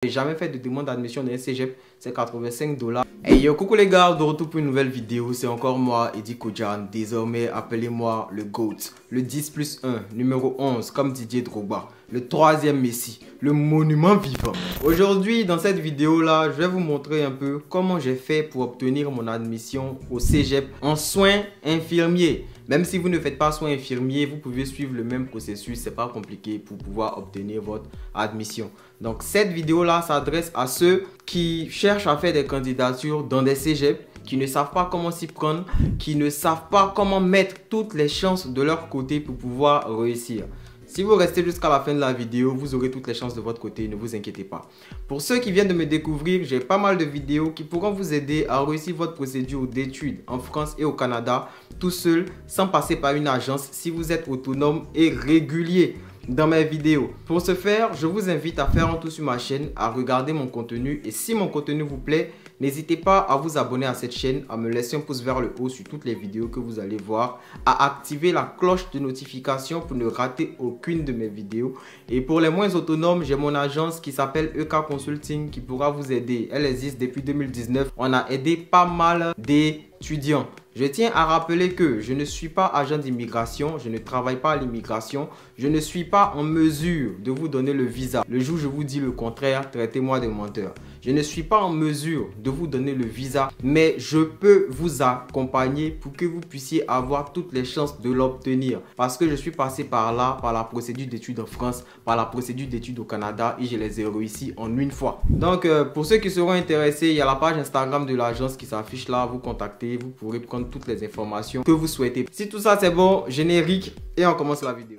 J'ai jamais fait de demande d'admission dans un cégep, c'est 85 $. Et yo, coucou les gars, de retour pour une nouvelle vidéo. C'est encore moi, Eddie Kodjan. Désormais, appelez-moi le GOAT. Le 10+1, numéro 11, comme Didier Drogba. Le troisième Messi, le monument vivant. Aujourd'hui, dans cette vidéo-là, je vais vous montrer un peu comment j'ai fait pour obtenir mon admission au cégep en soins infirmiers. Même si vous ne faites pas soins infirmiers, vous pouvez suivre le même processus. C'est pas compliqué pour pouvoir obtenir votre admission. Donc cette vidéo-là s'adresse à ceux qui cherchent à faire des candidatures dans des cégeps, qui ne savent pas comment s'y prendre, qui ne savent pas comment mettre toutes les chances de leur côté pour pouvoir réussir. Si vous restez jusqu'à la fin de la vidéo, vous aurez toutes les chances de votre côté, ne vous inquiétez pas. Pour ceux qui viennent de me découvrir, j'ai pas mal de vidéos qui pourront vous aider à réussir votre procédure d'études en France et au Canada, tout seul, sans passer par une agence, si vous êtes autonome et régulier dans mes vidéos. Pour ce faire, je vous invite à faire un tour sur ma chaîne, à regarder mon contenu et si mon contenu vous plaît, n'hésitez pas à vous abonner à cette chaîne, à me laisser un pouce vers le haut sur toutes les vidéos que vous allez voir, à activer la cloche de notification pour ne rater aucune de mes vidéos. Et pour les moins autonomes, j'ai mon agence qui s'appelle EK Consulting qui pourra vous aider. Elle existe depuis 2019. On a aidé pas mal d'étudiants. Je tiens à rappeler que je ne suis pas agent d'immigration, je ne travaille pas à l'immigration, je ne suis pas en mesure de vous donner le visa. Le jour où je vous dis le contraire, traitez-moi de menteur. Je ne suis pas en mesure de vous donner le visa, mais je peux vous accompagner pour que vous puissiez avoir toutes les chances de l'obtenir. Parce que je suis passé par là, par la procédure d'études en France, par la procédure d'études au Canada et je les ai réussi en une fois. Donc, pour ceux qui seront intéressés, il y a la page Instagram de l'agence qui s'affiche là, vous contactez, vous pourrez prendre toutes les informations que vous souhaitez. Si tout ça c'est bon, générique et on commence la vidéo.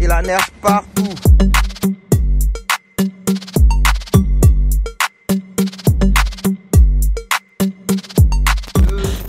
Il a nerf partout.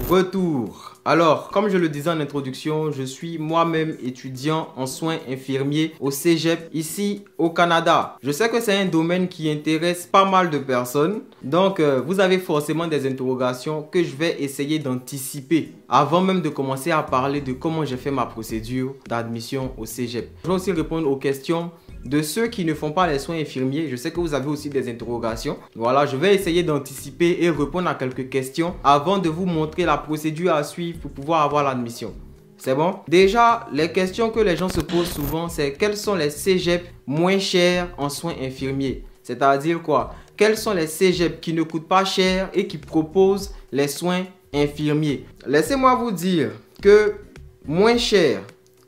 Retour. Alors, comme je le disais en introduction, je suis moi-même étudiant en soins infirmiers au cégep ici au Canada. Je sais que c'est un domaine qui intéresse pas mal de personnes. Donc, vous avez forcément des interrogations que je vais essayer d'anticiper avant même de commencer à parler de comment j'ai fait ma procédure d'admission au cégep. Je vais aussi répondre aux questions de ceux qui ne font pas les soins infirmiers. Je sais que vous avez aussi des interrogations. Voilà, je vais essayer d'anticiper et répondre à quelques questions avant de vous montrer la procédure à suivre pour pouvoir avoir l'admission. C'est bon? Déjà, les questions que les gens se posent souvent, c'est quels sont les cégeps moins chers en soins infirmiers? C'est-à-dire quoi? Quels sont les cégeps qui ne coûtent pas cher et qui proposent les soins infirmiers? Laissez-moi vous dire que moins cher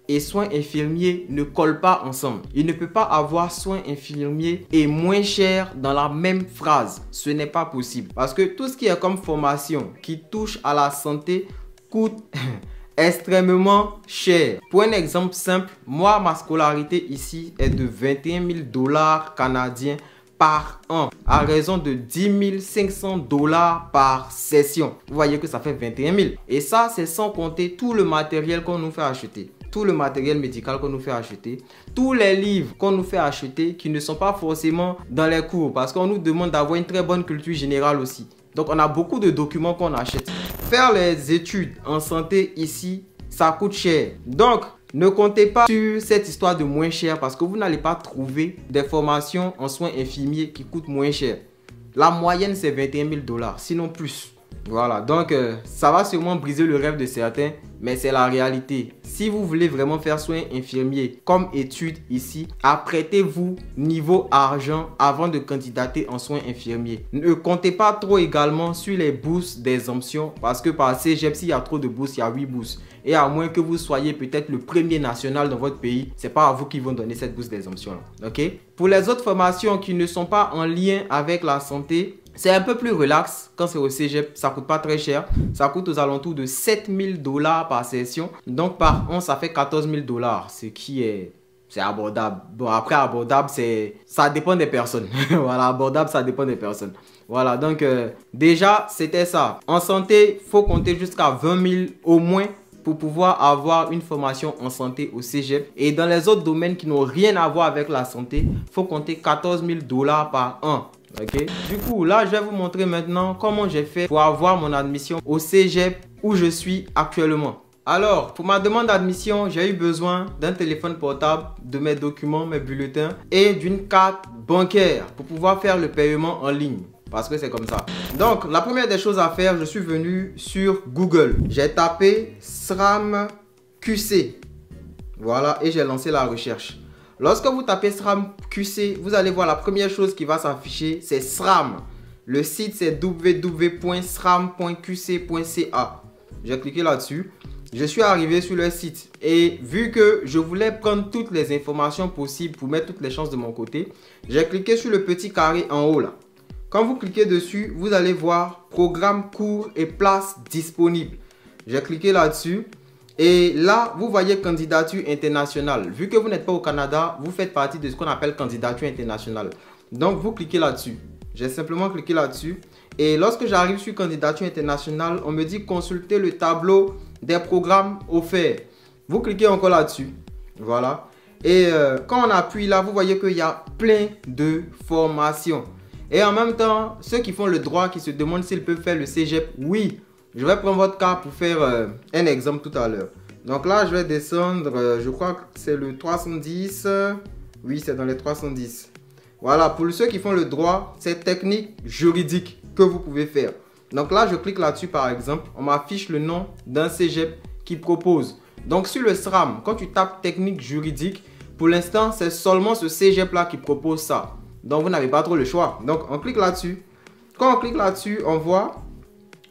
et soins infirmiers ne collent pas ensemble. Il ne peut pas avoir soins infirmiers et moins cher dans la même phrase. Ce n'est pas possible. Parce que tout ce qui est comme formation qui touche à la santé coûte extrêmement cher. Pour un exemple simple, moi, ma scolarité ici est de 21 000 $ canadiens par an, à raison de 10 500 $ par session. Vous voyez que ça fait 21 000. Et ça, c'est sans compter tout le matériel qu'on nous fait acheter. Tout le matériel médical qu'on nous fait acheter, tous les livres qu'on nous fait acheter qui ne sont pas forcément dans les cours parce qu'on nous demande d'avoir une très bonne culture générale aussi. Donc on a beaucoup de documents qu'on achète. Faire les études en santé ici, ça coûte cher. Donc ne comptez pas sur cette histoire de moins cher parce que vous n'allez pas trouver des formations en soins infirmiers qui coûtent moins cher. La moyenne c'est 21 000 $, sinon plus. Voilà, donc ça va sûrement briser le rêve de certains, mais c'est la réalité. Si vous voulez vraiment faire soins infirmiers comme études ici, apprêtez-vous niveau argent avant de candidater en soins infirmiers. Ne comptez pas trop également sur les bourses d'exemption parce que par cégep, s'il y a trop de bourses, il y a 8 bourses. Et à moins que vous soyez peut-être le premier national dans votre pays, c'est pas à vous qui vont donner cette bourse d'exemption. Ok? Pour les autres formations qui ne sont pas en lien avec la santé, c'est un peu plus relax quand c'est au cégep, ça coûte pas très cher. Ça coûte aux alentours de 7 000 $ par session. Donc par an, ça fait 14 000 $, ce qui est c'est abordable. Bon, après, abordable, ça dépend des personnes. Voilà, abordable, ça dépend des personnes. Voilà, donc déjà, c'était ça. En santé, il faut compter jusqu'à 20 000 au moins pour pouvoir avoir une formation en santé au cégep. Et dans les autres domaines qui n'ont rien à voir avec la santé, il faut compter 14 000 $ par an. Ok. Du coup, là, je vais vous montrer maintenant comment j'ai fait pour avoir mon admission au cégep où je suis actuellement. Alors, pour ma demande d'admission, j'ai eu besoin d'un téléphone portable, de mes documents, mes bulletins et d'une carte bancaire pour pouvoir faire le paiement en ligne. Parce que c'est comme ça. Donc, la première des choses à faire, je suis venu sur Google. J'ai tapé SRAM QC. Voilà, et j'ai lancé la recherche. Lorsque vous tapez SRAM QC, vous allez voir la première chose qui va s'afficher, c'est SRAM. Le site, c'est www.sram.qc.ca. J'ai cliqué là-dessus. Je suis arrivé sur le site et vu que je voulais prendre toutes les informations possibles pour mettre toutes les chances de mon côté, j'ai cliqué sur le petit carré en haut là. Quand vous cliquez dessus, vous allez voir programme, cours et places disponibles. J'ai cliqué là-dessus et là, vous voyez candidature internationale. Vu que vous n'êtes pas au Canada, vous faites partie de ce qu'on appelle candidature internationale. Donc, vous cliquez là-dessus. J'ai simplement cliqué là-dessus. Et lorsque j'arrive sur candidature internationale, on me dit consulter le tableau des programmes offerts. Vous cliquez encore là-dessus. Voilà. Et quand on appuie là, vous voyez qu'il y a plein de formations. Et en même temps, ceux qui font le droit, qui se demandent s'ils peuvent faire le cégep, oui. Je vais prendre votre cas pour faire un exemple tout à l'heure. Donc là, je vais descendre, je crois que c'est le 310. Oui, c'est dans les 310. Voilà, pour ceux qui font le droit, c'est technique juridique que vous pouvez faire. Donc là, je clique là-dessus par exemple. On m'affiche le nom d'un cégep qui propose. Donc sur le SRAM, quand tu tapes technique juridique, pour l'instant, c'est seulement ce cégep-là qui propose ça. Donc vous n'avez pas trop le choix. Donc on clique là-dessus. Quand on clique là-dessus, on voit,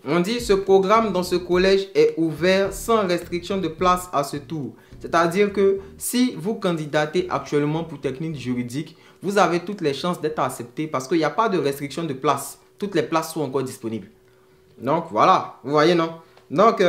on dit ce programme dans ce collège est ouvert sans restriction de place à ce tour. C'est-à-dire que si vous candidatez actuellement pour technique juridique, vous avez toutes les chances d'être accepté parce qu'il n'y a pas de restriction de place. Toutes les places sont encore disponibles. Donc voilà, vous voyez non? Donc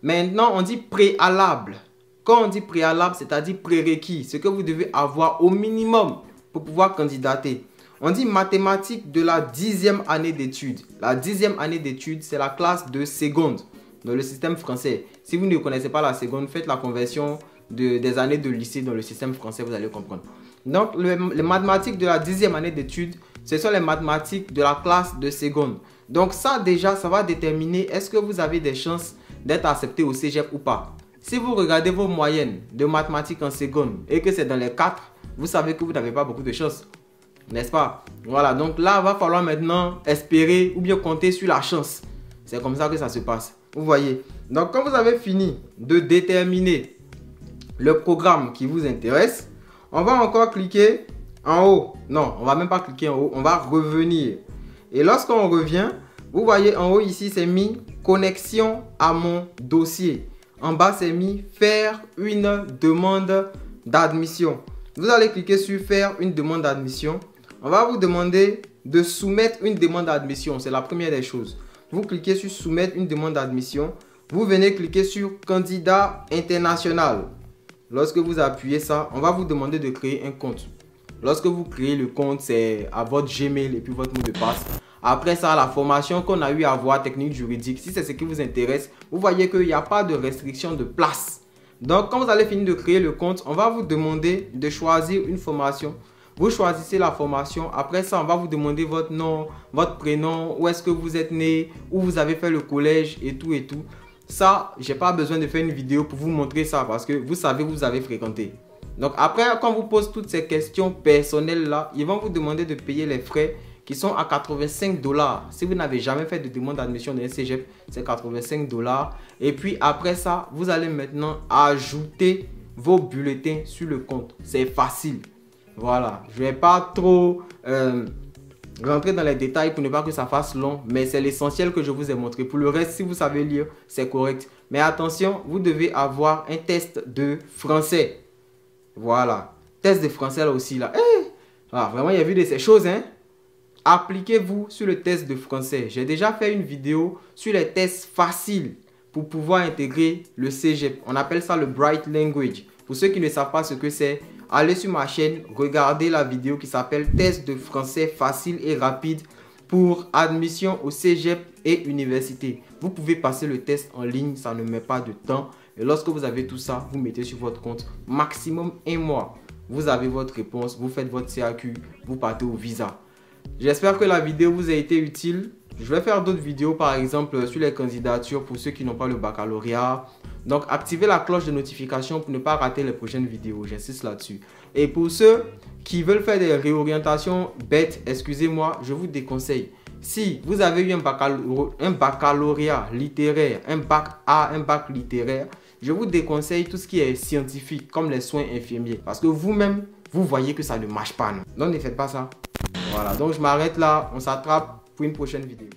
maintenant on dit préalable. Quand on dit préalable, c'est-à-dire prérequis, ce que vous devez avoir au minimum pour pouvoir candidater. On dit mathématiques de la 10e année d'études. La 10e année d'études, c'est la classe de seconde dans le système français. Si vous ne connaissez pas la seconde, faites la conversion des années de lycée dans le système français, vous allez comprendre. Donc, les mathématiques de la 10e année d'études, ce sont les mathématiques de la classe de seconde. Donc ça déjà, ça va déterminer est-ce que vous avez des chances d'être accepté au cégep ou pas. Si vous regardez vos moyennes de mathématiques en seconde et que c'est dans les 4, vous savez que vous n'avez pas beaucoup de chances. N'est-ce pas? Voilà, donc là, il va falloir maintenant espérer ou bien compter sur la chance. C'est comme ça que ça se passe. Vous voyez? Donc quand vous avez fini de déterminer le programme qui vous intéresse, on va encore cliquer en haut. Non, on va même pas cliquer en haut, on va revenir. Et lorsqu'on revient, vous voyez en haut ici, c'est mis connexion à mon dossier. En bas, c'est mis faire une demande d'admission. Vous allez cliquer sur faire une demande d'admission. On va vous demander de soumettre une demande d'admission. C'est la première des choses. Vous cliquez sur soumettre une demande d'admission. Vous venez cliquer sur candidat international. Lorsque vous appuyez ça, on va vous demander de créer un compte. Lorsque vous créez le compte, c'est à votre Gmail et puis votre mot de passe. Après ça, la formation qu'on a eu à voir, technique juridique, si c'est ce qui vous intéresse, vous voyez qu'il n'y a pas de restriction de place. Donc, quand vous allez finir de créer le compte, on va vous demander de choisir une formation. Vous choisissez la formation. Après ça, on va vous demander votre nom, votre prénom, où est-ce que vous êtes né, où vous avez fait le collège et tout et tout. Ça, j'ai pas besoin de faire une vidéo pour vous montrer ça parce que vous savez où vous avez fréquenté. Donc après, quand on vous pose toutes ces questions personnelles là, ils vont vous demander de payer les frais qui sont à 85 $. Si vous n'avez jamais fait de demande d'admission dans un cégep, c'est 85 $. Et puis après ça, vous allez maintenant ajouter vos bulletins sur le compte. C'est facile. Voilà, je ne vais pas trop rentrer dans les détails pour ne pas que ça fasse long, mais c'est l'essentiel que je vous ai montré. Pour le reste, si vous savez lire, c'est correct. Mais attention, vous devez avoir un test de français. Voilà, test de français là aussi là. Hey! Ah, vraiment, il y a vu de ces choses, hein. Appliquez-vous sur le test de français. J'ai déjà fait une vidéo sur les tests faciles pour pouvoir intégrer le cégep. On appelle ça le Bright Language. Pour ceux qui ne savent pas ce que c'est, allez sur ma chaîne, regardez la vidéo qui s'appelle test de français facile et rapide pour admission au cégep et université. Vous pouvez passer le test en ligne, ça ne met pas de temps. Et lorsque vous avez tout ça, vous mettez sur votre compte maximum 1 mois. Vous avez votre réponse, vous faites votre CAQ, vous partez au visa. J'espère que la vidéo vous a été utile. Je vais faire d'autres vidéos par exemple sur les candidatures pour ceux qui n'ont pas le baccalauréat. Donc activez la cloche de notification pour ne pas rater les prochaines vidéos, j'insiste là-dessus. Et pour ceux qui veulent faire des réorientations bêtes, excusez-moi, je vous déconseille. Si vous avez eu un baccalauréat littéraire, un bac A, un bac littéraire, je vous déconseille tout ce qui est scientifique comme les soins infirmiers. Parce que vous-même, vous voyez que ça ne marche pas. Non? Donc ne faites pas ça. Voilà, donc je m'arrête là. On s'attrape pour une prochaine vidéo.